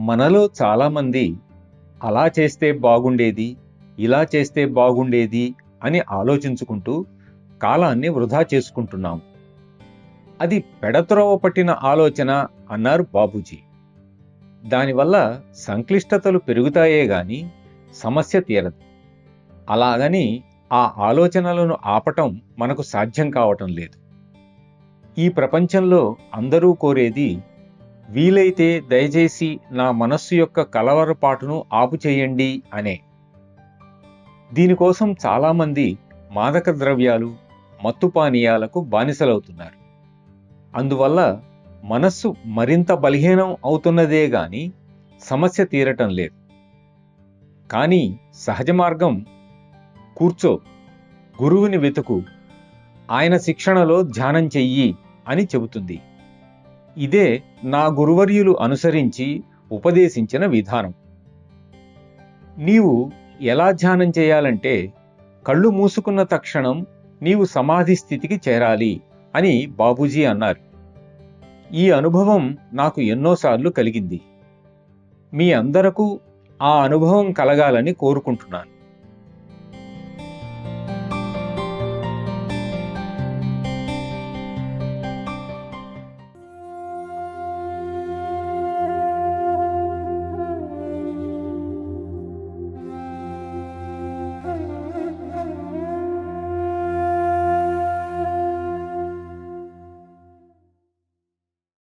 మనలో చాలామంది అలా చేస్తే బాగుండేది, ఇలా చేస్తే బాగుండేది అని ఆలోచించుకుంటూ కాలాన్ని వృధా చేసుకుంటున్నాం. అది పెడత్రోవ పట్టిన ఆలోచన అన్నారు బాపూజీ. దానివల్ల సంక్లిష్టతలు పెరుగుతాయే గాని సమస్య తీరదు. అలాగని ఆ ఆలోచనలను ఆపటం మనకు సాధ్యం కావటం లేదు. ఈ ప్రపంచంలో అందరూ కోరేది, వీలైతే దయచేసి నా మనస్సు యొక్క కలవరపాటును ఆపు చేయండి అనే. దీనికోసం చాలామంది మాదక ద్రవ్యాలు, మత్తు పానీయాలకు బానిసలవుతున్నారు. అందువల్ల మనస్సు మరింత బలహీనం అవుతున్నదే గాని సమస్య తీరటం లేదు. కానీ సహజ మార్గం కూర్చో, గురువుని వెతుకు, ఆయన శిక్షణలో ధ్యానం చెయ్యి అని చెబుతుంది. ఇదే నా గురువర్యులు అనుసరించి ఉపదేశించిన విధానం. నీవు ఎలా ధ్యానం చేయాలంటే, కళ్ళు మూసుకున్న తక్షణం నీవు సమాధి స్థితికి చేరాలి అని బాపూజీ అన్నారు. ఈ అనుభవం నాకు ఎన్నోసార్లు కలిగింది. మీ అందరకు ఆ అనుభవం కలగాలని కోరుకుంటున్నాను.